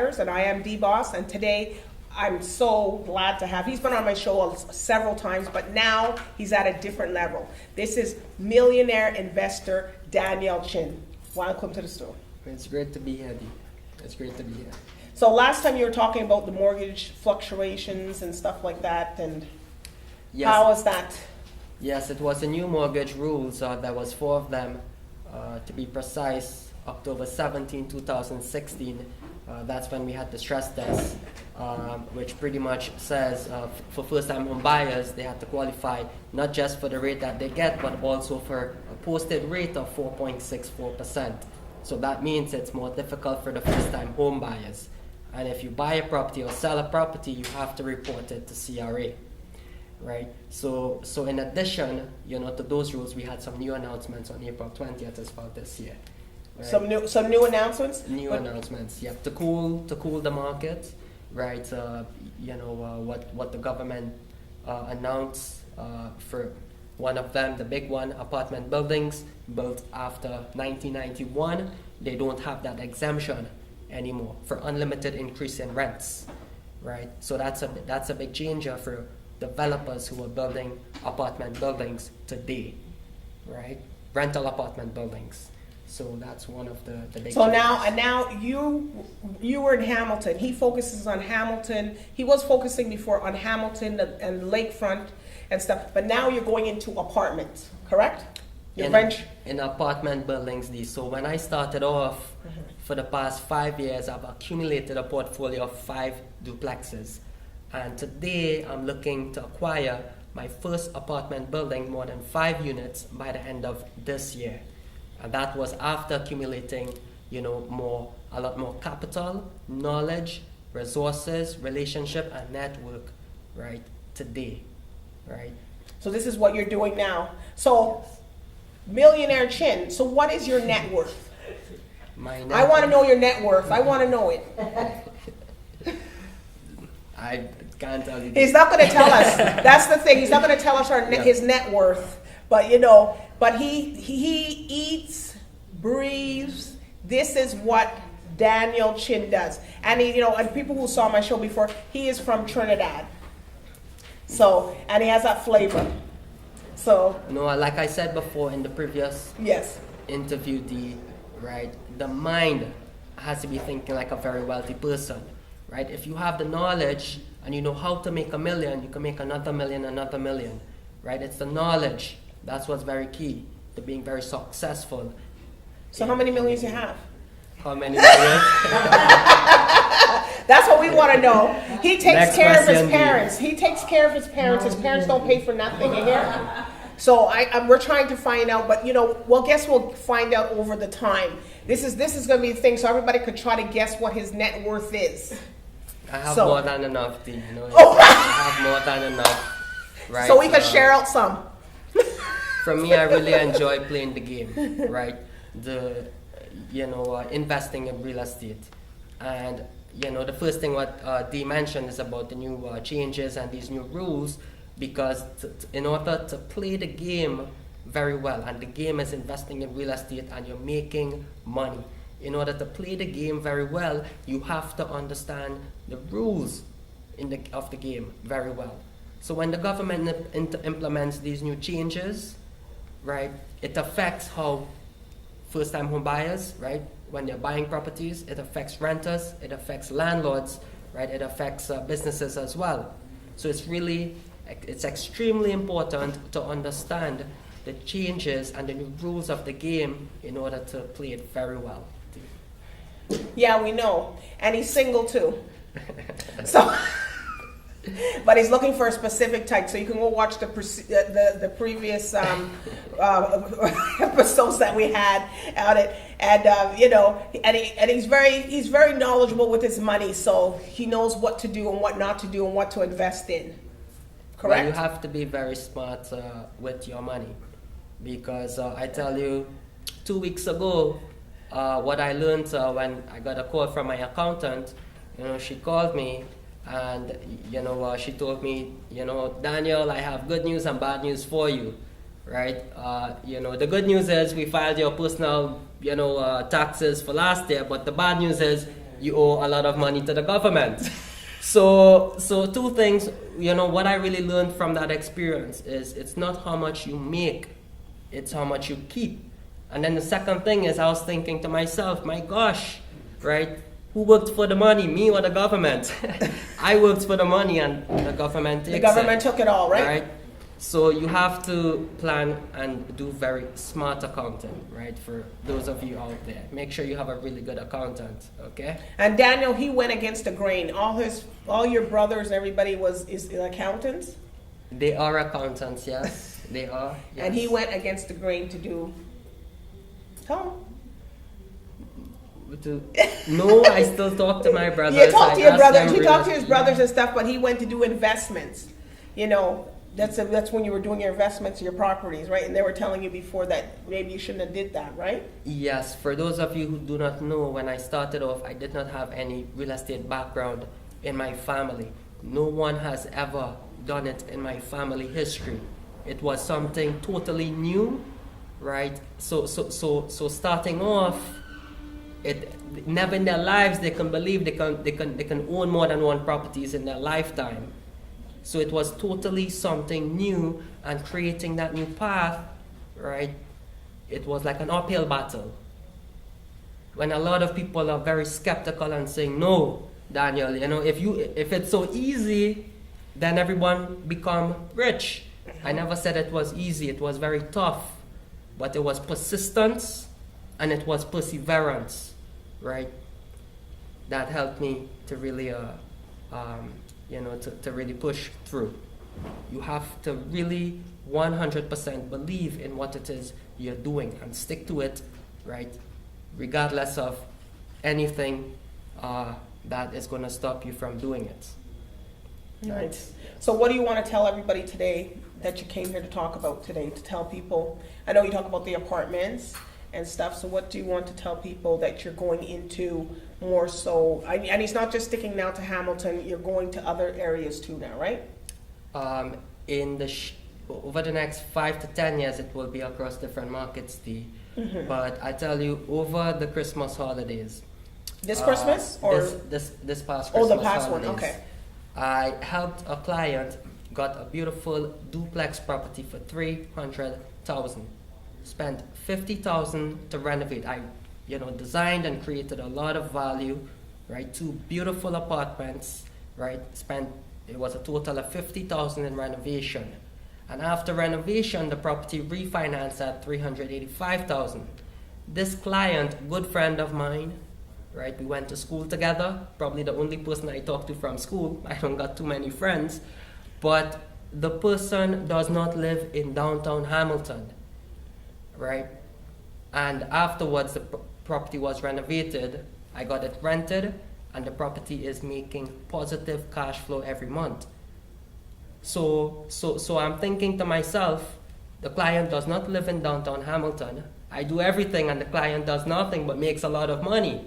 Millionaires, and I am D-Boss, and today I'm so glad to have, he's been on my show several times, but now he's at a different level. This is millionaire investor Daniel Chin. Welcome to the store. It's great to be here, Dee. It's great to be here. So last time you were talking about the mortgage fluctuations and stuff like that, and Yes. how was that? Yes, it was the new mortgage rules. There was 4 of them. To be precise, October 17, 2016. That's when we had the stress test, which pretty much says for first-time home buyers, they had to qualify not just for the rate that they get, but also for a posted rate of 4.64%. So that means it's more difficult for the first-time home buyers. And if you buy a property or sell a property, you have to report it to CRA, right? So in addition, to those rules, we had some new announcements on April 20th as well this year. Right? Some new announcements? Announcements, yeah, to cool the market, right? What the government announced for one of them, the big one, apartment buildings built after 1991, they don't have that exemption anymore for unlimited increase in rents, right? So that's a big changer for developers who are building apartment buildings today, right? Rental apartment buildings. So that's one of the big So changes. now you were in Hamilton. He focuses on Hamilton. He was focusing before on Hamilton and lakefront and stuff, but now you're going into apartments, correct? In apartment buildings, so when I started off, for the past 5 years, I've accumulated a portfolio of 5 duplexes. And today, I'm looking to acquire my first apartment building, more than 5 units, by the end of this year. And that was after accumulating, a lot more capital, knowledge, resources, relationship, and network, right, today, right? So this is what you're doing now. So, Millionaire Chin, so what is your net worth? I want to know your net worth. I want to know it. I can't tell you. He's not going to tell us. That's the thing. He's not going to tell us his net worth. But he eats, breathes. This is what Daniel Chin does. And and people who saw my show before, he is from Trinidad. So, and he has that flavor. So. No, like I said before in the previous interview, right? The mind has to be thinking like a very wealthy person, right? If you have the knowledge and you know how to make $1 million, you can make another million, right? It's the knowledge. That's what's very key to being very successful. So how many millions you have? How many millions? That's what we want to know. He takes care of his parents. He takes care of his parents. His parents don't pay for nothing. You hear? So we're trying to find out, but guess we'll find out over the time. This is going to be the thing, so everybody could try to guess what his net worth is. I have more than enough, Dee. I have more than enough, right? So we can share out some. For me, I really enjoy playing the game, right? Investing in real estate, and the first thing what Dee mentioned is about the new changes and these new rules. Because in order to play the game very well, and the game is investing in real estate and you're making money. In order to play the game very well, you have to understand the rules of the game very well. So when the government implements these new changes, right, it affects how first-time home buyers, right, when they're buying properties, it affects renters, it affects landlords, right, it affects businesses as well. So it's extremely important to understand the changes and the new rules of the game in order to play it very well. Yeah, we know. And he's single too. So, but he's looking for a specific type. So you can go watch the previous episodes that we had out it, and he's very knowledgeable with his money. So he knows what to do and what not to do and what to invest in. Correct? Well, you have to be very smart with your money, because I tell you, 2 weeks ago, what I learned when I got a call from my accountant, she called me and she told me, Daniel, I have good news and bad news for you, right? The good news is we filed your personal, taxes for last year, but the bad news is you owe a lot of money to the government. So two things, what I really learned from that experience is it's not how much you make, it's how much you keep. And then the second thing is I was thinking to myself, my gosh, right? Who worked for the money, me or the government? I worked for the money and the government takes it. The government took it all, right? Right? So you have to plan and do very smart accounting, right? For those of you out there, make sure you have a really good accountant, okay? And Daniel, he went against the grain. All your brothers, everybody is accountants. They are accountants, yes, they are. Yes. And he went against the grain to do. Tell No, I still talk to my brothers. Yeah, talk to your brothers. He talked to his estate. brothers and stuff, but he went to do investments. That's when you were doing your investments, your properties, right? And they were telling you before that maybe you shouldn't have did that, right? Yes, for those of you who do not know, when I started off, I did not have any real estate background in my family. No one has ever done it in my family history. It was something totally new, right? So starting off, never in their lives they can believe they can own more than one properties in their lifetime. So it was totally something new, and creating that new path, right? It was like an uphill battle. When a lot of people are very skeptical and saying, "No, Daniel, if it's so easy, then everyone become rich." I never said it was easy. It was very tough, but it was persistence and it was perseverance, right? That helped me to really to really push through. You have to really 100% believe in what it is you're doing and stick to it, right? Regardless of anything that is going to stop you from doing it. Right. So what do you want to tell everybody today that you came here to talk about today, to tell people? I know you talk about the apartments and stuff, so what do you want to tell people that you're going into more so? And it's not just sticking now to Hamilton, you're going to other areas too now, right? Over the next 5 to 10 years, it will be across different markets, Mm-hmm. But I tell you, over the Christmas holidays. This Christmas? Or this past Christmas Oh, the past holidays, one, okay. I helped a client, got a beautiful duplex property for $300,000. Spent $50,000 to renovate. I designed and created a lot of value, right? 2 beautiful apartments, right? It was a total of $50,000 in renovation. And after renovation, the property refinanced at $385,000. This client, good friend of mine, right? We went to school together. Probably the only person I talk to from school. I don't got too many friends. But the person does not live in downtown Hamilton, right? And afterwards, the property was renovated. I got it rented, and the property is making positive cash flow every month. So I'm thinking to myself, the client does not live in downtown Hamilton. I do everything, and the client does nothing but makes a lot of money.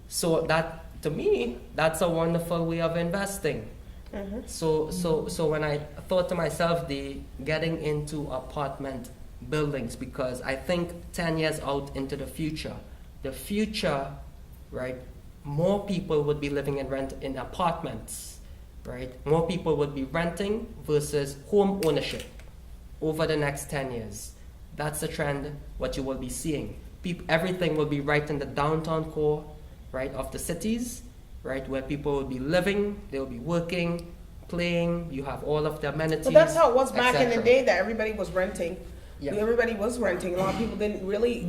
So that, to me, that's a wonderful way of investing. Mm-hmm. So when I thought to myself, getting into apartment buildings, because I think 10 years out into the future, right, more people would be living in apartments, right? More people would be renting versus home ownership over the next 10 years. That's the trend, what you will be seeing. Everything will be right in the downtown core, right, of the cities, right, where people will be living, they'll be working, playing, you have all of the amenities. Well, that's how it was back in the etc. day, that everybody was renting. Yeah. Everybody was renting. A lot of people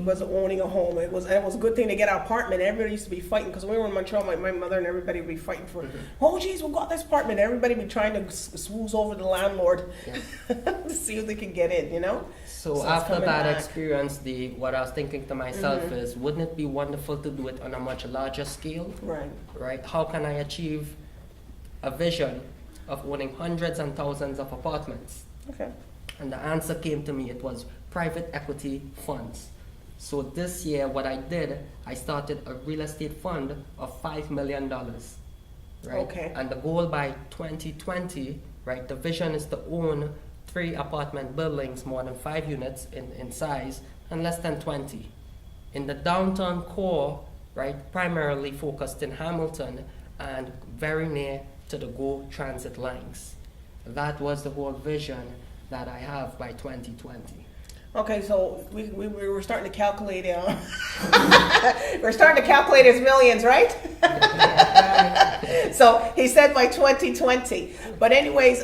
was owning a home. It was a good thing to get an apartment. Everybody used to be fighting, because when we were in Montreal, my mother and everybody would be fighting for, oh geez, we got this apartment. Everybody would be trying to swooze over the landlord to see if they could get in, So after that experience, what I was thinking to myself is, wouldn't it be wonderful to do it on a much larger scale? Right. Right? How can I achieve a vision of owning hundreds and thousands of apartments? Okay. And the answer came to me, it was private equity funds. So this year, what I did, I started a real estate fund of $5 million, right? Okay. And the goal by 2020, right, the vision is to own 3 apartment buildings, more than 5 units in size, and less than 20. In the downtown core, right? Primarily focused in Hamilton and very near to the GO transit lines. That was the whole vision that I have by 2020. Okay, so we were starting to calculate. We're starting to calculate his millions, right? So he said by 2020. But anyways,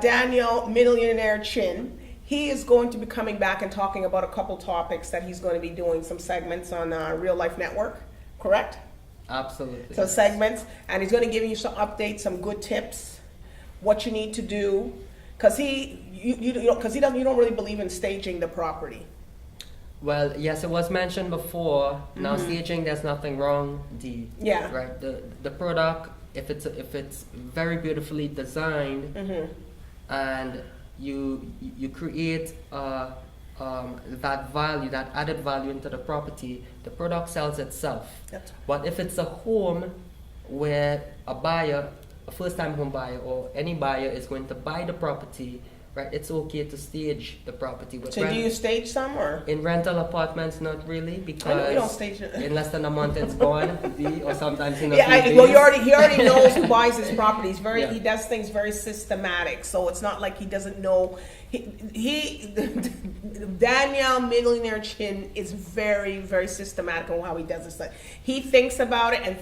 Daniel Millionaire Chin, he is going to be coming back and talking about a couple topics that he's going to be doing some segments on Real Life Network, correct? Absolutely. So segments, and he's going to give you some updates, some good tips, what you need to do, because you don't really believe in staging the property. Well, yes, it was mentioned before. Now staging, there's nothing wrong. Right, the product, if it's very beautifully designed, and you create that value, that added value into the property, the product sells itself. But if it's a home where a buyer, a first-time home buyer or any buyer is going to buy the property, right, it's okay to stage the property. But so do you stage some, or? In rental apartments, not really, because I know we don't stage it. in less than a month it's gone, or sometimes in a Yeah, few well, days. he already knows who buys his properties. He Yeah. does things very systematic. So it's not like he doesn't know. Daniel Millionaire Chin is very, very systematic on how he does this stuff. He thinks about it and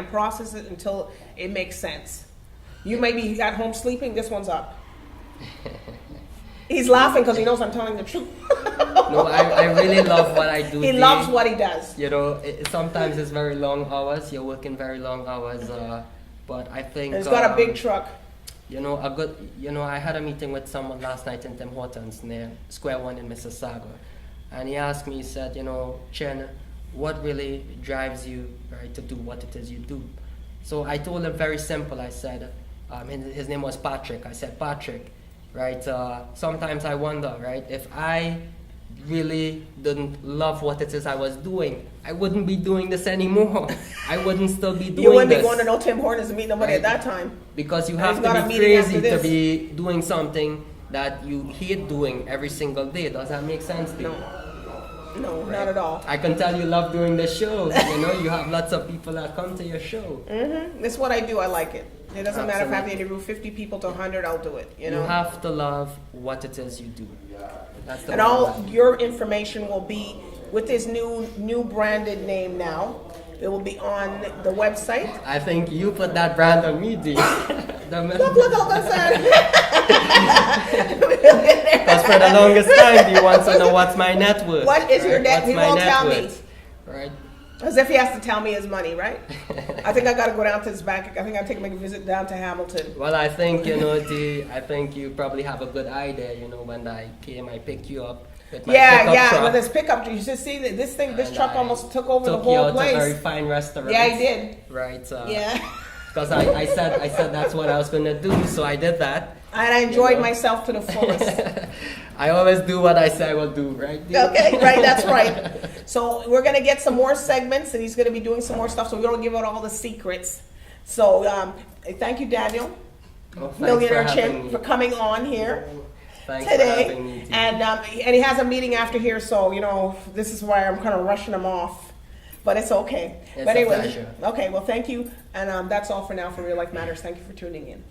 processes it until it makes sense. You may be at home sleeping. This one's up. He's laughing because he knows I'm telling the truth. No, I really love what I do. He loves what he does. You know, sometimes it's very long hours. You're working very long hours, but I think And he's got a big truck. You know, I had a meeting with someone last night in Tim Hortons near Square One in Mississauga, and he asked me, he said, you know, Chen, what really drives you, right, to do what it is you do? So I told him very simple. I said, his name was Patrick. I said, Patrick, right, sometimes I wonder, right, if I really didn't love what it is I was doing, I wouldn't be doing this anymore. I wouldn't still be doing this. You wouldn't be going to no Tim Hortons and meet nobody Right. at that time. Because you And have he's got to a be meeting after crazy to this. be doing something that you hate doing every single day. Does that make sense to you? No, not at all. I can tell you love doing the show. You know, you have lots of people that come to your show. That's what I do. I like it. It doesn't matter if I have to Absolutely. interview 50 people to 100, I'll do it. You know? You have to love what it is you do. That's the And bottom all line. your information will be with his new branded name now. It will be on the website. I think you put that brand on me, D. Look, listen. Because for the longest time, he wants to know what's my net worth. What is your net? What's He my won't net tell me. worth, right? As if he has to tell me his money, right? I think I got to go down to his bank. I think I'll make a visit down to Hamilton. Well, I think, you know, I think you probably have a good eye there. You know, when I came, I picked you up with my pickup truck. With his pickup. You should see that this And truck I almost took over the took you whole out to a very place. fine restaurant. Yeah, he did. Right. Yeah. Because I said that's what I was going to do, so I did that. And I enjoyed You know. myself to the fullest. I always do what I say I will do, right? D? Okay, right, that's right. So we're going to get some more segments, and he's going to be doing some more stuff, so we don't give out all the secrets. So thank you, Daniel, Oh, thanks Millionaire for having Chin, me. for coming on here Thanks for today. having me, D. And he has a meeting after here, so, you know, this is why I'm kind of rushing him off. But it's okay. It's But a anyway, pleasure. okay, well, thank you. And that's all for now for Real Life Matters. Thank you for tuning in.